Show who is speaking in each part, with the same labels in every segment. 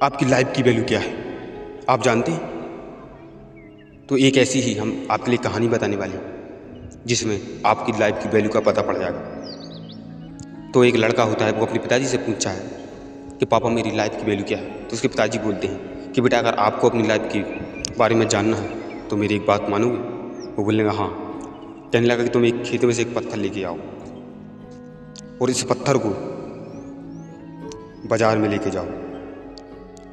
Speaker 1: आपकी लाइफ की वैल्यू क्या है आप जानते हैं? तो एक ऐसी ही हम आपके लिए कहानी बताने वाले हैं जिसमें आपकी लाइफ की वैल्यू का पता पड़ जाएगा। तो एक लड़का होता है, वो अपने पिताजी से पूछता है कि पापा मेरी लाइफ की वैल्यू क्या है। तो उसके पिताजी बोलते हैं कि बेटा अगर आपको अपनी लाइफ के बारे में जानना है तो मेरी एक बात मानोगे? वो बोलने लगा हाँ। कहने लगा कि तुम एक खेत में से एक पत्थर लेके आओ और इस पत्थर को बाजार में लेके जाओ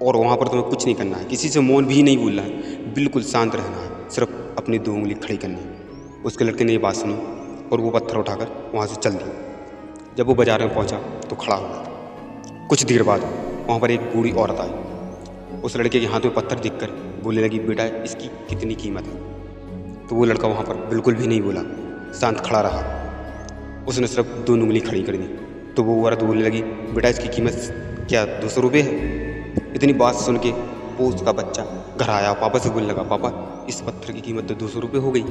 Speaker 1: और वहाँ पर तुम्हें कुछ नहीं करना है, किसी से मौन भी नहीं बोलना है, बिल्कुल शांत रहना है, सिर्फ अपनी 2 उंगली खड़ी करनी है। उसके लड़के ने ये बात सुनी और वो पत्थर उठाकर वहाँ से चल दिया। जब वो बाजार में पहुँचा तो खड़ा हुआ। कुछ देर बाद वहाँ पर एक बूढ़ी औरत आई। उस लड़के के हाथ में पत्थर देखकर बोलने लगी बेटा इसकी कितनी कीमत है? तो वो लड़का वहाँ पर बिल्कुल भी नहीं बोला, शांत खड़ा रहा। उसने सिर्फ 2 उंगली खड़ी कर दी। तो वो औरत बोलने लगी बेटा इसकी कीमत क्या 200 रुपये है? इतनी बात सुन के वो उसका बच्चा घर आया, पापा से बोलने लगा पापा इस पत्थर की कीमत तो 200 रुपये हो गई।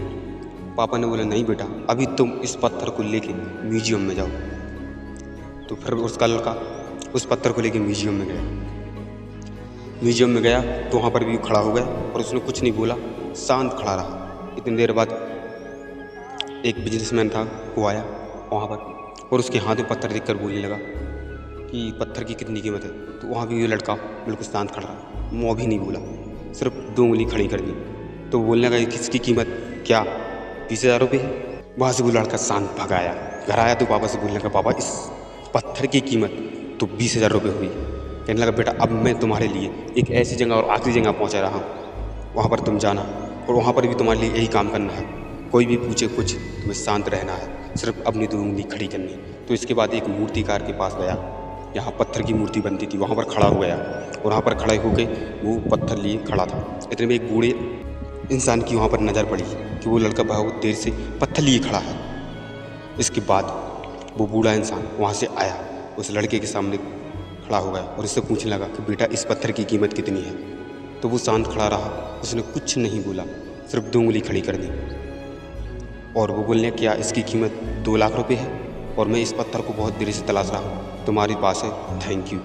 Speaker 1: पापा ने बोला नहीं बेटा, अभी तुम इस पत्थर को लेके म्यूजियम में जाओ। तो फिर उसका लड़का उस पत्थर को लेके म्यूजियम में गया। म्यूजियम में गया तो वहाँ पर भी खड़ा हो गया और उसने कुछ नहीं बोला, शांत खड़ा रहा। इतनी देर बाद एक बिजनेसमैन था, वो आया वहाँ पर और उसके हाथ में पत्थर देखकर बोलने लगा कि पत्थर की कितनी कीमत है? तो वहाँ भी ये लड़का बिल्कुल शांत खड़ा रहा, मुँह भी नहीं बोला, सिर्फ 2 उंगली खड़ी कर दी। तो बोलने लगा किसकी कीमत क्या 20,000 रुपये है? वहाँ से वो लड़का शांत भगाया। घर आया तो पापा से बोलने लगा पापा इस पत्थर की कीमत तो 20,000 रुपये हुई। कहने लगा बेटा अब मैं तुम्हारे लिए एक ऐसी जगह और आखिरी जगह पहुँचा रहा हूँ, वहाँ पर तुम जाना और वहाँ पर भी तुम्हारे लिए यही काम करना है। कोई भी पूछे कुछ, तुम्हें शांत रहना है, सिर्फ अपनी 2 उंगली खड़ी करनी। तो इसके बाद एक मूर्तिकार के पास गया, यहाँ पत्थर की मूर्ति बनती थी, वहाँ पर खड़ा हो गया और वहाँ पर खड़े होकर वो पत्थर लिए खड़ा था। इतने में एक बूढ़े इंसान की वहाँ पर नज़र पड़ी कि वो लड़का बहुत देर से पत्थर लिए खड़ा है। इसके बाद वो बूढ़ा इंसान वहाँ से आया, उस लड़के के सामने खड़ा हो गया और उससे पूछने लगा कि बेटा इस पत्थर की कीमत कितनी है? तो वो शांत खड़ा रहा, उसने कुछ नहीं बोला, सिर्फ 2 उंगली खड़ी कर दी और वो बोलने क्या इसकी कीमत 2 लाख रुपये है और मैं इस पत्थर को बहुत देर से तलाश रहा हूँ, तुम्हारे पास है, थैंक यू।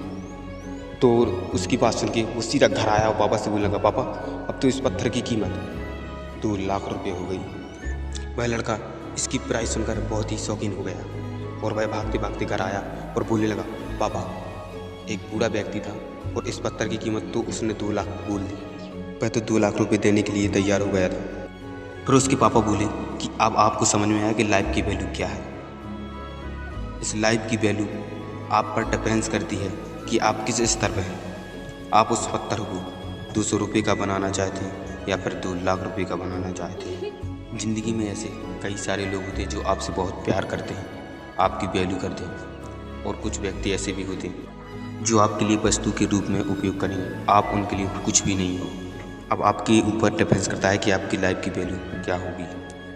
Speaker 1: तो उसकी बात सुन के वो सीधा घर आया और पापा से बोलने लगा पापा अब तो इस पत्थर की कीमत 2 लाख रुपये हो गई। वह लड़का इसकी प्राइस सुनकर बहुत ही शौकीन हो गया और वह भागते भागते घर आया और बोलने लगा पापा एक बूढ़ा व्यक्ति था और इस पत्थर की कीमत तो उसने 2 लाख बोल दी। वह तो 2 लाख रुपये देने के लिए तैयार हो गया था। फिर उसके पापा बोले कि अब आपको समझ में आया कि लाइफ की वैल्यू क्या है। इस लाइफ की वैल्यू आप पर डिपेंड्स करती है कि आप किस स्तर पर हैं। आप उस पत्थर को 200 रुपये का बनाना चाहते हैं या फिर 2 लाख रुपये का बनाना चाहते हैं। ज़िंदगी में ऐसे कई सारे लोग होते हैं जो आपसे बहुत प्यार करते हैं, आपकी वैल्यू करते हैं और कुछ व्यक्ति ऐसे भी होते हैं जो आपके लिए वस्तु के रूप में उपयोग करेंगे, आप उनके लिए कुछ भी नहीं हो। अब आपके ऊपर डिपेंड्स करता है कि आपकी लाइफ की वैल्यू क्या होगी।